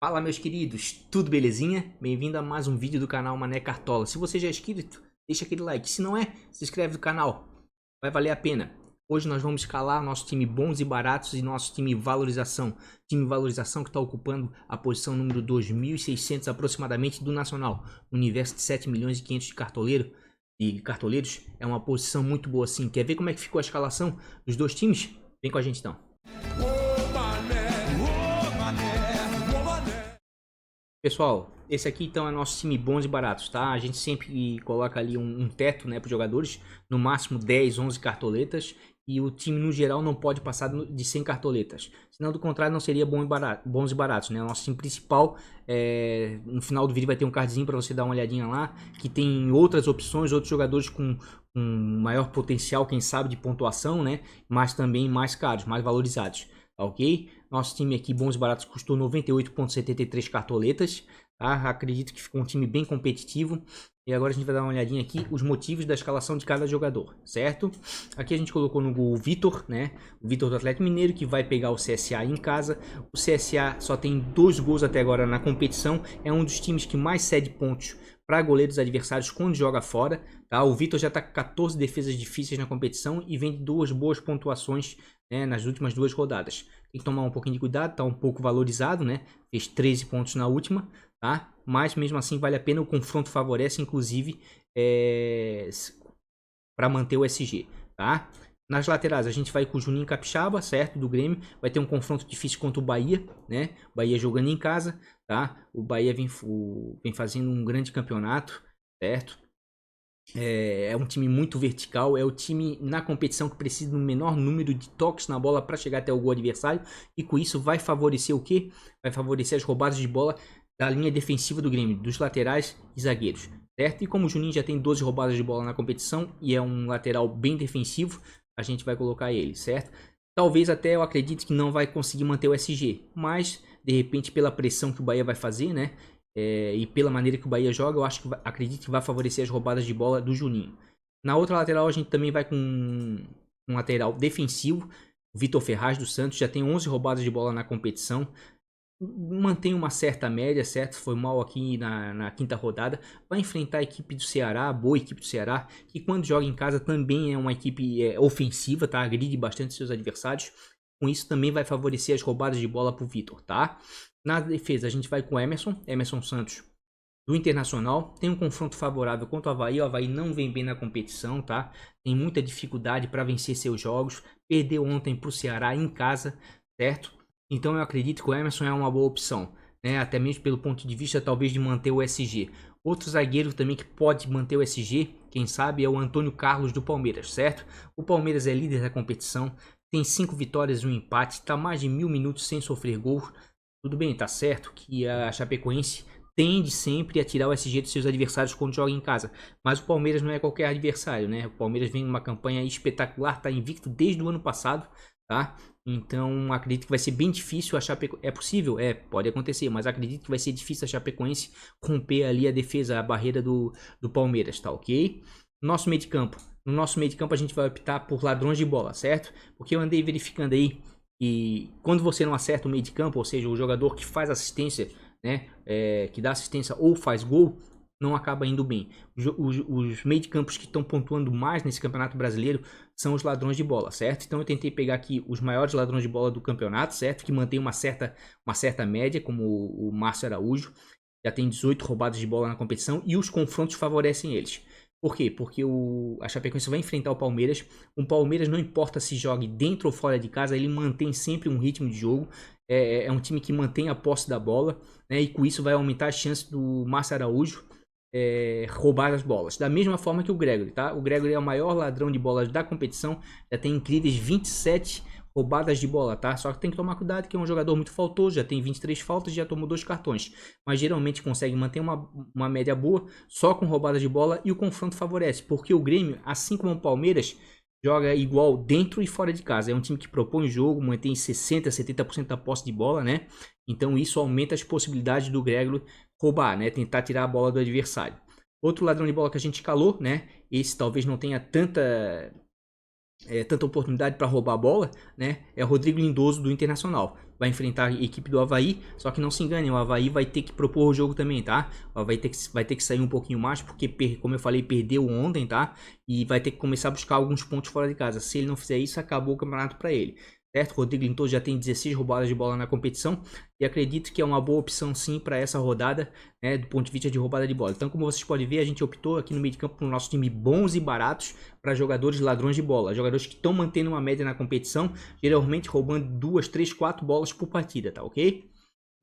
Fala, meus queridos, tudo belezinha? Bem-vindo a mais um vídeo do canal Mané Cartola. Se você já é inscrito, deixa aquele like. Se não é, se inscreve no canal, vai valer a pena. Hoje nós vamos escalar nosso time bons e baratos e nosso time valorização. Time valorização que está ocupando a posição número 2.600 aproximadamente do Nacional. Universo de 7 milhões e 500 de cartoleiros. É uma posição muito boa sim. Quer ver como é que ficou a escalação dos dois times? Vem com a gente então. Pessoal, esse aqui então é nosso time bons e baratos, tá? A gente sempre coloca ali um teto, né, para os jogadores, no máximo 10, 11 cartoletas, e o time no geral não pode passar de 100 cartoletas, senão do contrário não seria bons e baratos, né? O nosso time principal, no final do vídeo vai ter um cardzinho para você dar uma olhadinha lá, que tem outras opções, outros jogadores com maior potencial, quem sabe, de pontuação, né? Mas também mais caros, mais valorizados. Ok? Nosso time aqui, bons e baratos, custou 98,73 cartoletas, tá? Acredito que ficou um time bem competitivo. E agora a gente vai dar uma olhadinha aqui, os motivos da escalação de cada jogador, certo? Aqui a gente colocou no gol o Vitor, né? O Vitor do Atlético Mineiro, que vai pegar o CSA em casa. O CSA só tem 2 gols até agora na competição. É um dos times que mais cede pontos para goleiros adversários quando joga fora, tá? O Vitor já está com 14 defesas difíceis na competição e vem de 2 boas pontuações, né, nas últimas 2 rodadas. Tem que tomar um pouquinho de cuidado, tá um pouco valorizado, né? Fez 13 pontos na última, tá? Mas mesmo assim vale a pena, o confronto favorece, inclusive, para manter o SG, tá? Nas laterais a gente vai com o Juninho Capixaba, certo? Do Grêmio. Vai ter um confronto difícil contra o Bahia, né? Bahia jogando em casa, tá? O Bahia vem fazendo um grande campeonato, certo? É um time muito vertical, é o time na competição que precisa do menor número de toques na bola para chegar até o gol adversário, e com isso vai favorecer o quê? Vai favorecer as roubadas de bola da linha defensiva do Grêmio, dos laterais e zagueiros, certo? E como o Juninho já tem 12 roubadas de bola na competição e é um lateral bem defensivo, a gente vai colocar ele, certo? Talvez até eu acredite que não vai conseguir manter o SG, mas de repente pela pressão que o Bahia vai fazer, né? E pela maneira que o Bahia joga, eu acho que acredito que vai favorecer as roubadas de bola do Juninho. Na outra lateral a gente também vai com um lateral defensivo. O Vitor Ferraz do Santos já tem 11 roubadas de bola na competição. Mantém uma certa média, certo? Foi mal aqui na quinta rodada. Vai enfrentar a equipe do Ceará, a boa equipe do Ceará, que quando joga em casa também é uma equipe ofensiva, tá? Agride bastante seus adversários. Com isso também vai favorecer as roubadas de bola para o Vitor, tá? Na defesa a gente vai com Emerson Santos do Internacional. Tem um confronto favorável contra o Avaí. O Avaí não vem bem na competição, tá? Tem muita dificuldade para vencer seus jogos. Perdeu ontem para o Ceará em casa, certo? Então eu acredito que o Emerson é uma boa opção, né? Até mesmo pelo ponto de vista talvez de manter o SG. Outro zagueiro também que pode manter o SG, quem sabe, é o Antônio Carlos do Palmeiras, certo? O Palmeiras é líder da competição, tem 5 vitórias e um empate, está mais de 1000 minutos sem sofrer gol. Tudo bem, tá certo que a Chapecoense tende sempre a tirar o SG dos seus adversários quando joga em casa. Mas o Palmeiras não é qualquer adversário, né? O Palmeiras vem numa campanha espetacular, tá invicto desde o ano passado, tá? Então acredito que vai ser bem difícil a Chapecoense. É possível? Pode acontecer, mas acredito que vai ser difícil a Chapecoense romper ali a defesa, a barreira do Palmeiras, tá ok? Nosso meio de campo. No nosso meio de campo a gente vai optar por ladrões de bola, certo? Porque eu andei verificando aí e quando você não acerta o meio de campo, ou seja, o jogador que faz assistência, né, que dá assistência ou faz gol, não acaba indo bem. Os meio de campos que estão pontuando mais nesse campeonato brasileiro são os ladrões de bola, certo? Então eu tentei pegar aqui os maiores ladrões de bola do campeonato, certo? Que mantém uma certa média, como o Márcio Araújo. Já tem 18 roubadas de bola na competição e os confrontos favorecem eles. Por quê? Porque a Chapecoense vai enfrentar o Palmeiras. O Palmeiras, não importa se jogue dentro ou fora de casa, ele mantém sempre um ritmo de jogo. É um time que mantém a posse da bola, né? E com isso vai aumentar as chances do Márcio Araújo roubar as bolas. Da mesma forma que o Gregory, tá? O Gregory é o maior ladrão de bolas da competição. Já tem incríveis 27 roubadas de bola, tá? Só que tem que tomar cuidado que é um jogador muito faltoso, já tem 23 faltas e já tomou 2 cartões. Mas geralmente consegue manter uma média boa só com roubadas de bola e o confronto favorece. Porque o Grêmio, assim como o Palmeiras, joga igual dentro e fora de casa. É um time que propõe o jogo, mantém 60%, 70% da posse de bola, né? Então isso aumenta as possibilidades do Gregory roubar, né? Tentar tirar a bola do adversário. Outro ladrão de bola que a gente escalou, né? Esse talvez não tenha tanta oportunidade para roubar a bola, né? É o Rodrigo Lindoso do Internacional. vai enfrentar a equipe do Avaí, só que não se engane, o Avaí vai ter que propor o jogo também, tá? O Avaí vai ter que sair um pouquinho mais, porque, como eu falei, perdeu ontem, tá? E vai ter que começar a buscar alguns pontos fora de casa. Se ele não fizer isso, acabou o campeonato para ele. Certo? Rodrigo Lindoso já tem 16 roubadas de bola na competição e acredito que é uma boa opção sim para essa rodada, né, do ponto de vista de roubada de bola. Então, como vocês podem ver, a gente optou aqui no meio de campo para o nosso time bons e baratos para jogadores ladrões de bola, jogadores que estão mantendo uma média na competição, geralmente roubando 2, 3, 4 bolas por partida, tá ok?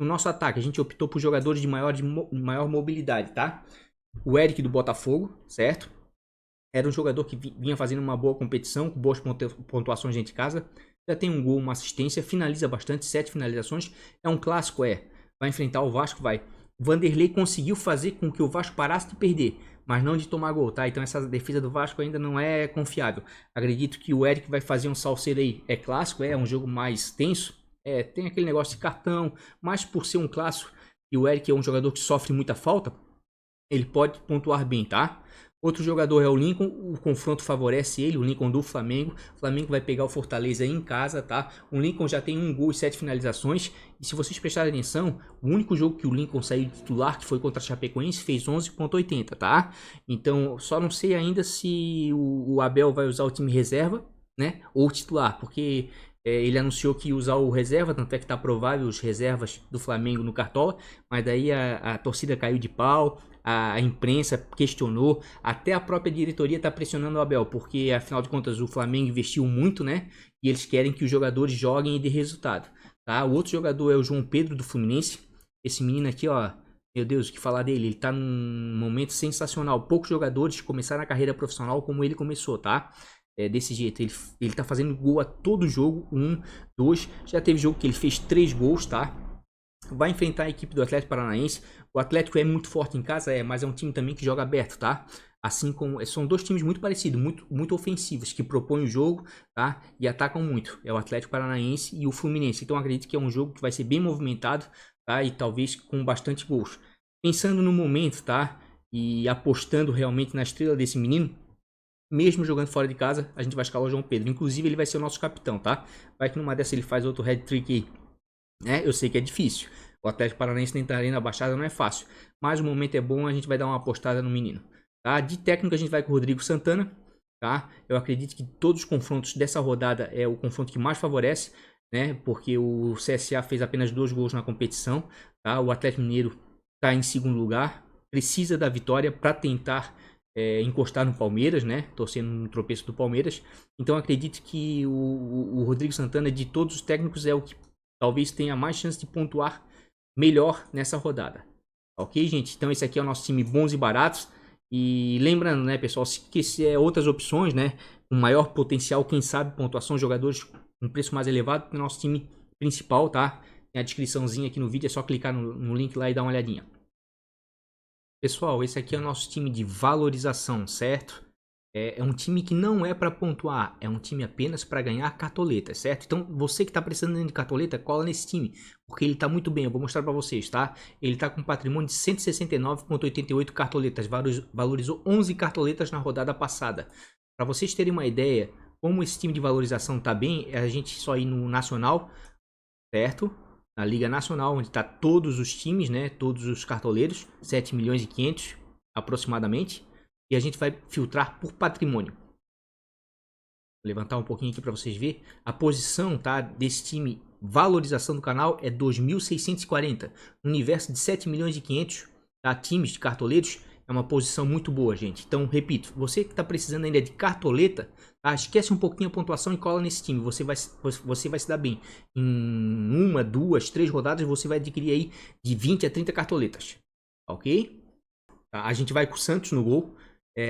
No nosso ataque, a gente optou por jogadores de maior mobilidade, tá? O Eric do Botafogo, certo? Era um jogador que vinha fazendo uma boa competição, com boas pontuações dentro de casa. Já tem um gol, uma assistência, finaliza bastante, 7 finalizações. É um clássico, vai enfrentar o Vasco, vai. O Vanderlei conseguiu fazer com que o Vasco parasse de perder, mas não de tomar gol, tá? Então essa defesa do Vasco ainda não é confiável. Acredito que o Eric vai fazer um salseiro aí. É clássico, é um jogo mais tenso. Tem aquele negócio de cartão, mas por ser um clássico e o Eric é um jogador que sofre muita falta, ele pode pontuar bem, tá? Outro jogador é o Lincoln, o confronto favorece ele, o Lincoln do Flamengo. O Flamengo vai pegar o Fortaleza em casa, tá? O Lincoln já tem 1 gol e 7 finalizações. E se vocês prestarem atenção, o único jogo que o Lincoln saiu de titular, que foi contra a Chapecoense, fez 11,80, tá? Então, só não sei ainda se o Abel vai usar o time reserva, né? Ou titular, porque ele anunciou que ia usar o reserva, tanto é que tá provável os reservas do Flamengo no Cartola, mas daí a torcida caiu de pau, a imprensa questionou, até a própria diretoria está pressionando o Abel, porque afinal de contas o Flamengo investiu muito, né? E eles querem que os jogadores joguem e dê resultado, tá? O outro jogador é o João Pedro do Fluminense. Esse menino aqui, ó, meu Deus, o que falar dele? Ele tá num momento sensacional. Poucos jogadores começaram a carreira profissional como ele começou, tá? Desse jeito, ele tá fazendo gol a todo jogo, 1, 2, já teve jogo que ele fez 3 gols, tá? Vai enfrentar a equipe do Atlético Paranaense. O Atlético é muito forte em casa, mas é um time também que joga aberto, tá? Assim como são dois times muito parecidos, muito ofensivos, que propõem o jogo, tá? E atacam muito. É o Atlético Paranaense e o Fluminense. Então acredito que é um jogo que vai ser bem movimentado, tá? E talvez com bastante gols. Pensando no momento, tá? E apostando realmente na estrela desse menino, mesmo jogando fora de casa, a gente vai escalar o João Pedro. Inclusive, ele vai ser o nosso capitão, tá? Vai que numa dessa ele faz outro hat-trick aí, né? Eu sei que é difícil. O Atlético Paranaense dentro da Arena Baixada não é fácil. Mas o momento é bom, a gente vai dar uma apostada no menino, tá? De técnico, a gente vai com o Rodrigo Santana, tá? Eu acredito que todos os confrontos dessa rodada é o confronto que mais favorece, né? Porque o CSA fez apenas 2 gols na competição, tá? O Atlético Mineiro está em segundo lugar, precisa da vitória para tentar encostar no Palmeiras, né? Torcendo no tropeço do Palmeiras. Então acredito que o Rodrigo Santana, de todos os técnicos, é o que talvez tenha mais chance de pontuar melhor nessa rodada. Ok, gente? Então esse aqui é o nosso time bons e baratos. E lembrando, né, pessoal, se outras opções, né, com maior potencial, quem sabe pontuação, jogadores com preço mais elevado, que é o nosso time principal, tá? Tem a descriçãozinha aqui no vídeo, é só clicar no link lá e dar uma olhadinha. Pessoal, esse aqui é o nosso time de valorização, certo? É um time que não é para pontuar, é um time apenas para ganhar cartoletas, certo? Então, você que está precisando de cartoleta, cola nesse time, porque ele está muito bem, eu vou mostrar para vocês, tá? Ele está com um patrimônio de 169,88 cartoletas, valorizou 11 cartoletas na rodada passada. Para vocês terem uma ideia, como esse time de valorização está bem, é a gente só ir no Nacional, certo? Na Liga Nacional, onde está todos os times, né? Todos os cartoleiros, 7 milhões e 500 aproximadamente. E a gente vai filtrar por patrimônio. Vou levantar um pouquinho aqui para vocês verem. A posição, tá, desse time, valorização do canal, é 2.640. No universo de 7 milhões e 500, tá, times de cartoleiros, é uma posição muito boa, gente. Então, repito, você que está precisando ainda de cartoleta, tá, esquece um pouquinho a pontuação e cola nesse time. Você vai se dar bem. Em 1, 2, 3 rodadas, você vai adquirir aí de 20 a 30 cartoletas. Ok? Tá, a gente vai com o Santos no gol.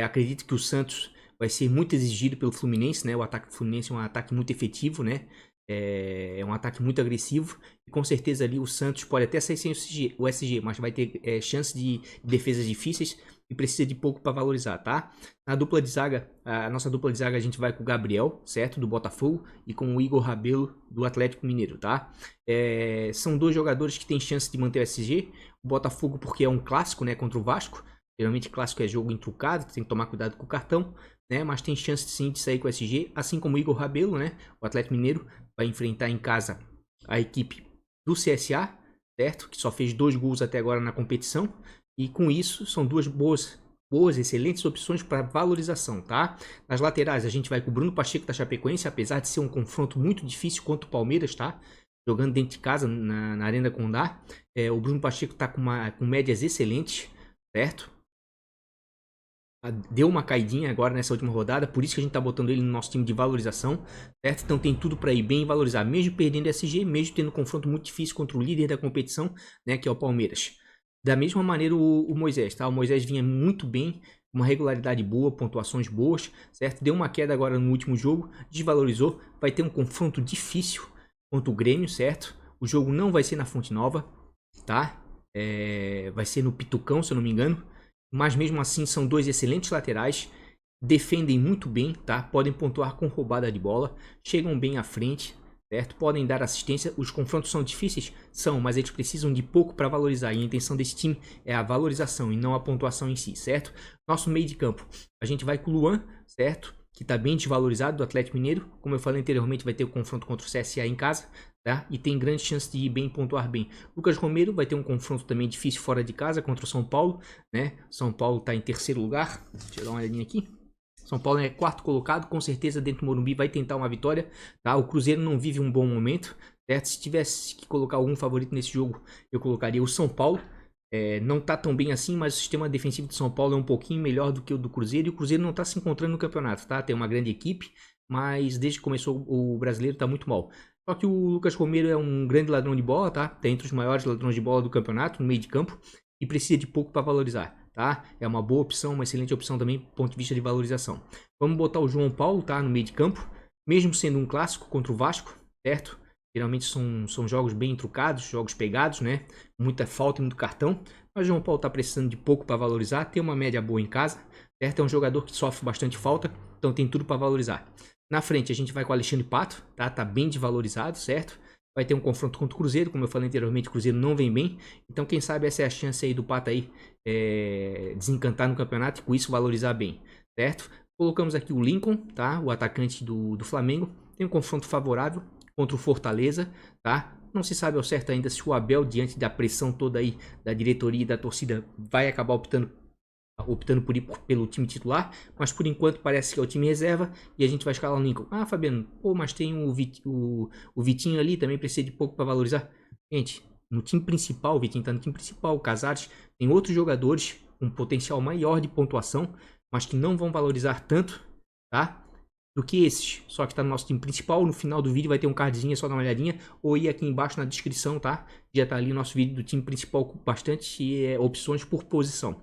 Acredito que o Santos vai ser muito exigido pelo Fluminense, né? O ataque do Fluminense é um ataque muito efetivo, né? É um ataque muito agressivo. E com certeza ali o Santos pode até sair sem o SG, mas vai ter chance de defesas difíceis e precisa de pouco para valorizar, tá? Na dupla de zaga, a nossa dupla de zaga, a gente vai com o Gabriel, certo? Do Botafogo, e com o Igor Rabelo do Atlético Mineiro, tá? São dois jogadores que têm chance de manter o SG. O Botafogo porque é um clássico, né? Contra o Vasco. Geralmente clássico é jogo entrucado, tem que tomar cuidado com o cartão, né? Mas tem chance sim de sair com o SG, assim como o Igor Rabelo, né? O Atlético Mineiro vai enfrentar em casa a equipe do CSA, certo? Que só fez 2 gols até agora na competição. E com isso, são duas boas, excelentes opções para valorização, tá? Nas laterais, a gente vai com o Bruno Pacheco da Chapecoense, apesar de ser um confronto muito difícil contra o Palmeiras, tá? Jogando dentro de casa, na Arena Condá. O Bruno Pacheco tá com médias excelentes, certo? Deu uma caidinha agora nessa última rodada, por isso que a gente tá botando ele no nosso time de valorização, certo? Então tem tudo para ir bem e valorizar, mesmo perdendo SG, mesmo tendo um confronto muito difícil contra o líder da competição, né, que é o Palmeiras. Da mesma maneira o Moisés, tá? O Moisés vinha muito bem, uma regularidade boa, pontuações boas, certo? Deu uma queda agora no último jogo, desvalorizou, vai ter um confronto difícil contra o Grêmio, certo? O jogo não vai ser na Fonte Nova, tá? Vai ser no Pitucão, se eu não me engano. Mas mesmo assim são 2 excelentes laterais, defendem muito bem, tá? Podem pontuar com roubada de bola, chegam bem à frente, certo? Podem dar assistência. Os confrontos são difíceis? São, mas eles precisam de pouco para valorizar. E a intenção desse time é a valorização e não a pontuação em si, certo? Nosso meio de campo, a gente vai com o Luan, certo? Que está bem desvalorizado do Atlético Mineiro. Como eu falei anteriormente, vai ter o confronto contra o CSA em casa, tá? E tem grande chance de ir bem e pontuar bem. Lucas Romero vai ter um confronto também difícil fora de casa contra o São Paulo, né? São Paulo está em 3º lugar. Deixa eu dar uma olhadinha aqui. São Paulo é 4º colocado, com certeza dentro do Morumbi vai tentar uma vitória, tá? O Cruzeiro não vive um bom momento, certo? Se tivesse que colocar algum favorito nesse jogo, eu colocaria o São Paulo. Não tá tão bem assim, mas o sistema defensivo de São Paulo é um pouquinho melhor do que o do Cruzeiro, e o Cruzeiro não tá se encontrando no campeonato, tá? Tem uma grande equipe, mas desde que começou o brasileiro tá muito mal. Só que o Lucas Romero é um grande ladrão de bola, tá? Tá entre os maiores ladrões de bola do campeonato, no meio de campo, e precisa de pouco para valorizar, tá? É uma boa opção, uma excelente opção também do ponto de vista de valorização. Vamos botar o João Paulo, tá? No meio de campo, mesmo sendo um clássico contra o Vasco, certo? Geralmente são jogos bem trucados, jogos pegados, né? Muita falta e muito cartão. Mas o João Paulo está precisando de pouco para valorizar, tem uma média boa em casa, certo? É um jogador que sofre bastante falta, então tem tudo para valorizar. Na frente a gente vai com o Alexandre Pato, tá? Tá bem desvalorizado, certo? Vai ter um confronto contra o Cruzeiro, como eu falei anteriormente, o Cruzeiro não vem bem. Então quem sabe essa é a chance aí do Pato aí desencantar no campeonato e com isso valorizar bem, certo? Colocamos aqui o Lincoln, tá? O atacante do Flamengo. Tem um confronto favorável contra o Fortaleza, tá? Não se sabe ao certo ainda se o Abel, diante da pressão toda aí da diretoria e da torcida, vai acabar optando por ir pelo time titular, mas por enquanto parece que é o time reserva e a gente vai escalar o Lincoln. Ah, Fabiano, pô, mas tem o Vitinho ali, também precisa de pouco para valorizar. Gente, no time principal, o Vitinho tá no time principal, o Casares, tem outros jogadores com potencial maior de pontuação, mas que não vão valorizar tanto, tá? Do que esses, só que tá no nosso time principal. No final do vídeo vai ter um cardzinho, é só dar uma olhadinha, ou ir aqui embaixo na descrição, tá? Já tá ali o nosso vídeo do time principal com bastante opções por posição.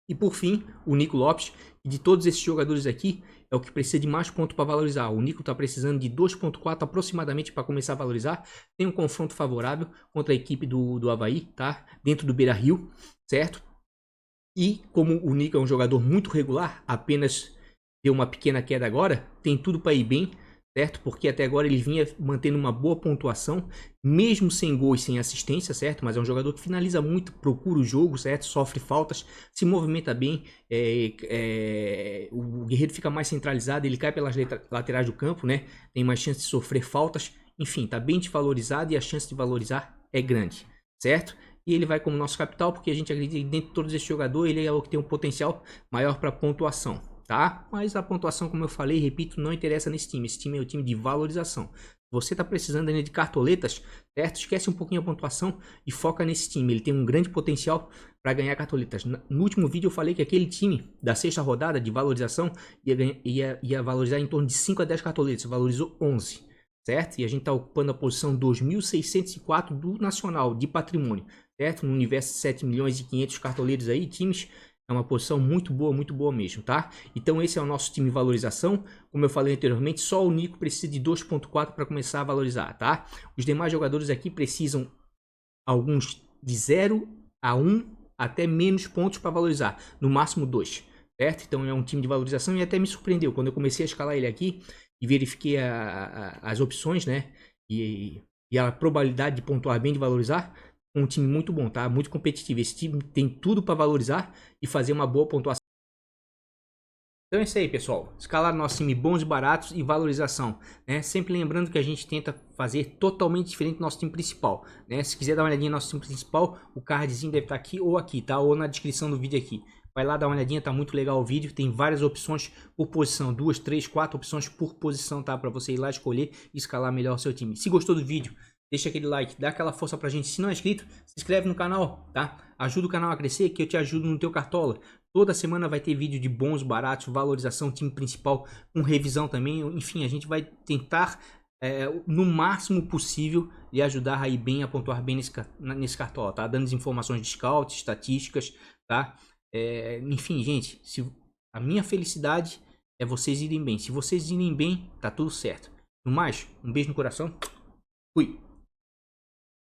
E por fim, o Nico Lopes, e de todos esses jogadores aqui, é o que precisa de mais ponto para valorizar. O Nico tá precisando de 2.4 aproximadamente para começar a valorizar. Tem um confronto favorável contra a equipe do Avaí, tá? Dentro do Beira-Rio, certo? E como o Nico é um jogador muito regular, apenas deu uma pequena queda agora, tem tudo para ir bem, certo? Porque até agora ele vinha mantendo uma boa pontuação, mesmo sem gol e sem assistência, certo? Mas é um jogador que finaliza muito, procura o jogo, certo? Sofre faltas, se movimenta bem, o Guerreiro fica mais centralizado, ele cai pelas laterais do campo, né? Tem mais chance de sofrer faltas, enfim, tá bem desvalorizado e a chance de valorizar é grande, certo? E ele vai como nosso capital, porque a gente acredita que dentro de todos esses jogadores, ele é o que tem um potencial maior para pontuação, tá? Mas a pontuação, como eu falei, repito, não interessa nesse time. Esse time é o time de valorização. Você está precisando ainda de cartoletas, certo? Esquece um pouquinho a pontuação e foca nesse time. Ele tem um grande potencial para ganhar cartoletas. No último vídeo eu falei que aquele time da 6ª rodada de valorização ia valorizar em torno de 5 a 10 cartoletas. Valorizou 11, certo? E a gente está ocupando a posição 2.604 do Nacional de patrimônio, certo? No universo de 7 milhões e 500 cartoleiros aí, times. É uma posição muito boa mesmo, tá? Então esse é o nosso time de valorização. Como eu falei anteriormente, só o Nico precisa de 2.4 para começar a valorizar, tá? Os demais jogadores aqui precisam alguns de 0 a 1 até menos pontos para valorizar. No máximo 2, certo? Então é um time de valorização e até me surpreendeu. Quando eu comecei a escalar ele aqui e verifiquei as opções, né? E a probabilidade de pontuar bem, de valorizar, um time muito bom, tá? Muito competitivo. Esse time tem tudo para valorizar e fazer uma boa pontuação. Então é isso aí, pessoal. Escalar nosso time bons e baratos e valorização, né? Sempre lembrando que a gente tenta fazer totalmente diferente do nosso time principal, né? Se quiser dar uma olhadinha no nosso time principal, o cardzinho deve estar aqui, tá? Ou na descrição do vídeo aqui. Vai lá dar uma olhadinha, tá muito legal o vídeo. Tem várias opções por posição, 2, 3, 4 opções por posição, tá? Para você ir lá escolher e escalar melhor o seu time. Se gostou do vídeo, deixa aquele like, dá aquela força pra gente. Se não é inscrito, se inscreve no canal, tá? Ajuda o canal a crescer, que eu te ajudo no teu Cartola. Toda semana vai ter vídeo de bons, baratos, valorização, time principal, com revisão também. Enfim, a gente vai tentar, no máximo possível, lhe ajudar a ir bem, a pontuar bem nesse Cartola, tá? Dando as informações de scout, estatísticas, tá? Enfim, gente, a minha felicidade é vocês irem bem. Se vocês irem bem, tá tudo certo. No mais, um beijo no coração. Fui!